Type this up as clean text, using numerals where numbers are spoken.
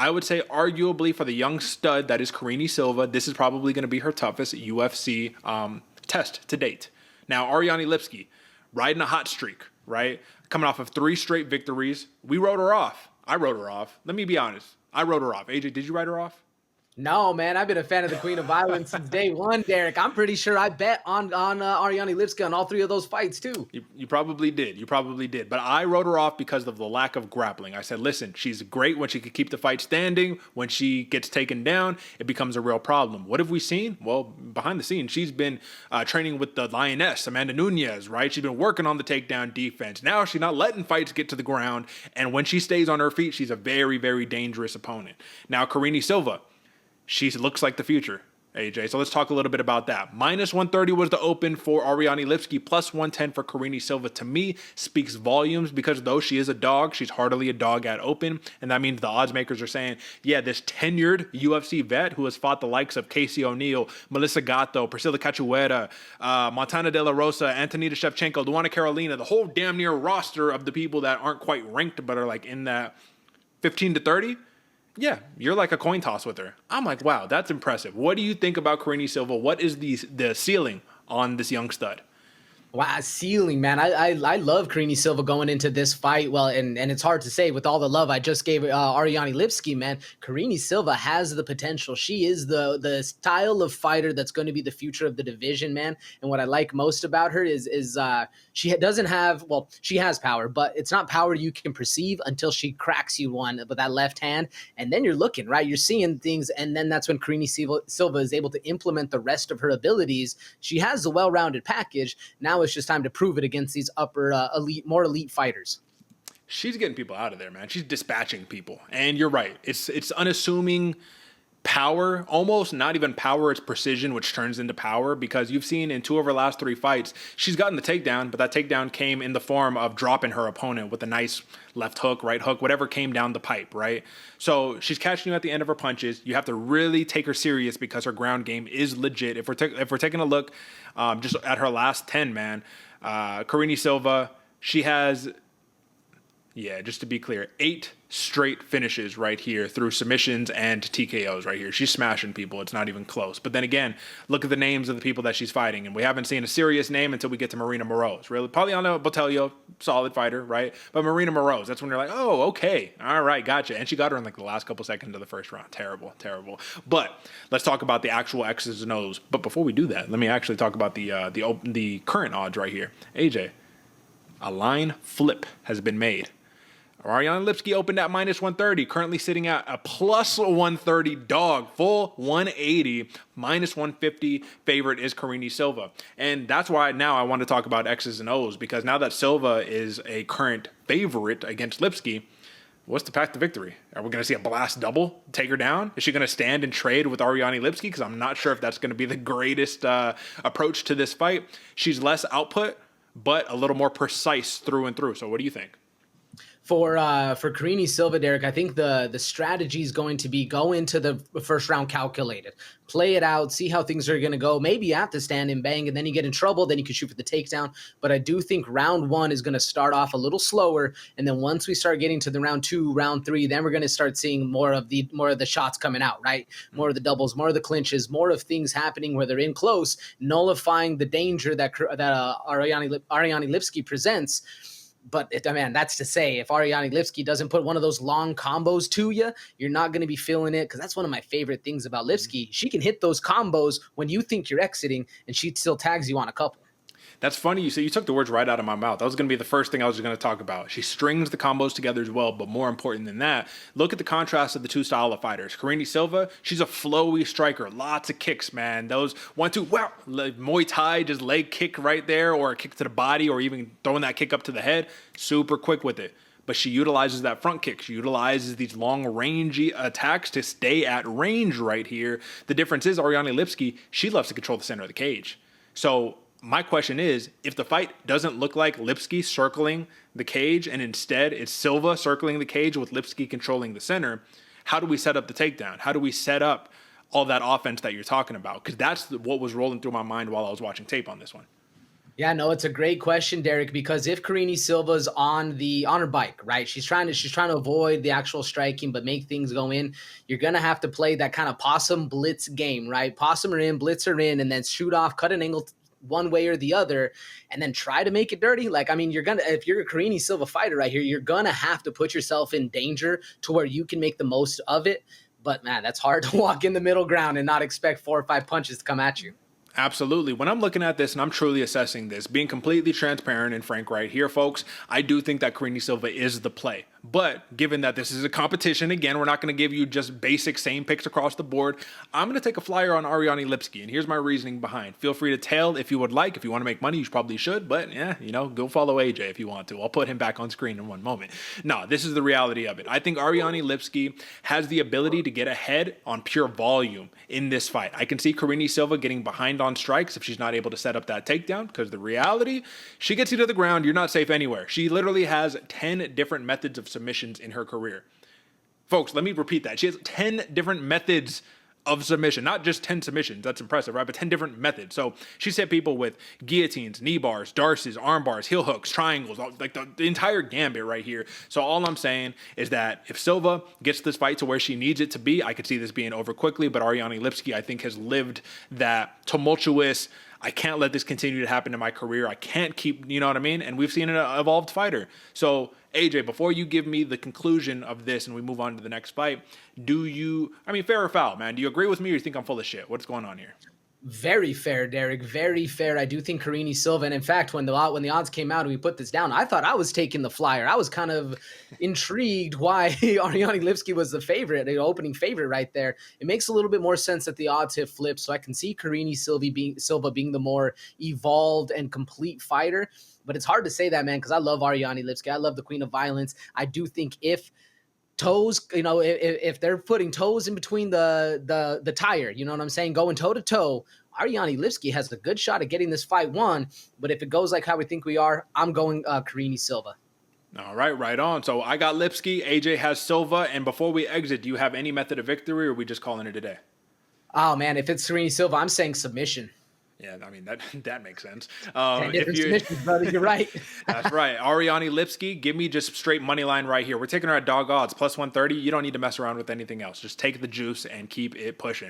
I would say arguably for the young stud that is Karine Silva, this is probably going to be her toughest UFC test to date. Now, Ariane Lipski, riding a hot streak, right? Coming off of 3 straight victories. We wrote her off. I wrote her off. Let me be honest. I wrote her off. AJ, did you write her off? No, man, I've been a fan of the Queen of Violence since day one, Derek. I'm pretty sure I bet on Ariane Lipski on all 3 of those fights, too. You probably did. You probably did. But I wrote her off because of the lack of grappling. I said, listen, she's great when she can keep the fight standing. When she gets taken down, it becomes a real problem. What have we seen? Well, behind the scenes, she's been training with the Lioness, Amanda Nunes, right? She's been working on the takedown defense. Now she's not letting fights get to the ground. And when she stays on her feet, she's a very, very dangerous opponent. Now, Karine Silva. She looks like the future, AJ. So let's talk a little bit about that. Minus 130 was the open for Ariane Lipski. Plus 110 for Karine Silva. To me, speaks volumes because though she is a dog, she's hardly a dog at open. And that means the odds makers are saying, yeah, this tenured UFC vet who has fought the likes of Casey O'Neill, Melissa Gatto, Priscilla Cachoeira, Montana De La Rosa, Antonina Shevchenko, Luana Carolina, the whole damn near roster of the people that aren't quite ranked but are like in that 15 to 30. Yeah, you're like a coin toss with her. I'm like, wow, that's impressive. What do you think about Karine Silva? What is the ceiling on this young stud? Wow, ceiling, man. I love Karine Silva going into this fight. Well, and it's hard to say with all the love I just gave Ariane Lipski, man. Karine Silva has the potential. She is the style of fighter that's going to be the future of the division, man. And what I like most about her is she doesn't have, well, she has power, but it's not power you can perceive until she cracks you one with that left hand. And then you're looking, right? You're seeing things. And then that's when Karine Silva is able to implement the rest of her abilities. She has a well-rounded package. Now it's just time to prove it against these upper more elite fighters. She's getting people out of there, man. She's dispatching people. And you're right. It's unassuming power, almost not even power, it's precision, which turns into power, because you've seen in 2 of her last 3 fights, she's gotten the takedown, but that takedown came in the form of dropping her opponent with a nice left hook, right hook, whatever came down the pipe, right? So she's catching you at the end of her punches. You have to really take her serious because her ground game is legit. If we're taking a look just at her last 10, man, Karine Silva, she has, yeah, just to be clear, 8 straight finishes right here through submissions and TKOs right here. She's smashing people. It's not even close. But then again, look at the names of the people that she's fighting. And we haven't seen a serious name until we get to Marina Moroz. Really, Poliana Botelho, solid fighter, right? But Marina Moroz, that's when you're like, oh, okay. All right, gotcha. And she got her in like the last couple seconds of the first round. Terrible, terrible. But let's talk about the actual X's and O's. But before we do that, let me actually talk about the current odds right here. AJ, a line flip has been made. Ariane Lipski opened at minus 130, currently sitting at a plus 130 dog, full 180, minus 150 favorite is Karine Silva. And that's why now I want to talk about X's and O's, because now that Silva is a current favorite against Lipski, what's the path to victory? Are we going to see a blast double take her down? Is she going to stand and trade with Ariane Lipski? Because I'm not sure if that's going to be the greatest approach to this fight. She's less output, but a little more precise through and through. So what do you think? For Karine Silva, Derek, I think the strategy is going to be go into the first round calculated, play it out, see how things are going to go. Maybe at the stand and bang, and then you get in trouble, then you can shoot for the takedown. But I do think round 1 is going to start off a little slower, and then once we start getting to the round 2, round 3, then we're going to start seeing more of the shots coming out, right? More of the doubles, more of the clinches, more of things happening where they're in close, nullifying the danger that Ariane Lipski presents. But man, that's to say, if Ariane Lipski doesn't put one of those long combos to you, you're not going to be feeling it, because that's one of my favorite things about Lipski. She can hit those combos when you think you're exiting, and she still tags you on a couple. That's funny. You took the words right out of my mouth. That was going to be the first thing I was going to talk about. She strings the combos together as well, but more important than that, look at the contrast of the two style of fighters. Karine Silva, she's a flowy striker. Lots of kicks, man. Those 1-2, wow, like Muay Thai, just leg kick right there, or a kick to the body, or even throwing that kick up to the head. Super quick with it. But she utilizes that front kick. She utilizes these long rangy attacks to stay at range right here. The difference is Ariane Lipski, she loves to control the center of the cage. So my question is, if the fight doesn't look like Lipski circling the cage and instead it's Silva circling the cage with Lipski controlling the center, how do we set up the takedown? How do we set up all that offense that you're talking about? Because that's what was rolling through my mind while I was watching tape on this one. Yeah, no, it's a great question, Derek, because if Karine Silva's on her bike, right? She's trying to avoid the actual striking, but make things go in. You're gonna have to play that kind of possum blitz game, right? Possum her in, blitz her in, and then shoot off, cut an angle one way or the other, and then try to make it dirty. Like, I mean, if you're a Karine Silva fighter right here, you're gonna have to put yourself in danger to where you can make the most of it. But man, that's hard to walk in the middle ground and not expect 4 or 5 punches to come at you. Absolutely. When I'm looking at this and I'm truly assessing this, being completely transparent and frank right here, folks, I do think that Karine Silva is the play. But given that this is a competition, again, we're not going to give you just basic same picks across the board. I'm going to take a flyer on Ariane Lipski, and here's my reasoning behind. Feel free to tail if you would like. If you want to make money, you probably should. But yeah, go follow AJ if you want to. I'll put him back on screen in one moment. No, this is the reality of it. I think Ariane Lipski has the ability to get ahead on pure volume in this fight. I can see Karine Silva getting behind on strikes if she's not able to set up that takedown, because the reality, she gets you to the ground, you're not safe anywhere. She literally has 10 different methods of submissions in her career. Folks, let me repeat that. She has 10 different methods of submission, not just 10 submissions. That's impressive, right? But 10 different methods. So she's hit people with guillotines, knee bars, darces, arm bars, heel hooks, triangles, like the entire gambit right here. So all I'm saying is that if Silva gets this fight to where she needs it to be, I could see this being over quickly. But Ariane Lipski, I think, has lived that tumultuous, I can't let this continue to happen in my career. I can't keep, you know what I mean? And we've seen an evolved fighter. So, AJ, before you give me the conclusion of this and we move on to the next fight, fair or foul, man? Do you agree with me or you think I'm full of shit? What's going on here? Very fair, Derek. Very fair. I do think Karine Silva, and in fact, when the odds came out and we put this down, I thought I was taking the flyer. I was kind of intrigued why Ariane Lipski was the favorite, the opening favorite right there. It makes a little bit more sense that the odds have flipped, so I can see Karine Silva being the more evolved and complete fighter. But it's hard to say that, man, because I love Ariane Lipski. I love the Queen of Violence. I do think if toes, if they're putting toes in between the tire, you know what I'm saying, going toe to toe, Ariane Lipski has a good shot at getting this fight won. But if it goes like how we think we are, I'm going Karine Silva. All right, right on. So I got Lipski, AJ has Silva, and before we exit, do you have any method of victory, or are we just calling it a day? Oh man, if it's Karine Silva, I'm saying submission. Yeah, I mean, that makes sense. 10 different submissions, brother. You're right. That's right. Ariane Lipski, give me just straight money line right here. We're taking her at dog odds, plus 130. You don't need to mess around with anything else. Just take the juice and keep it pushing.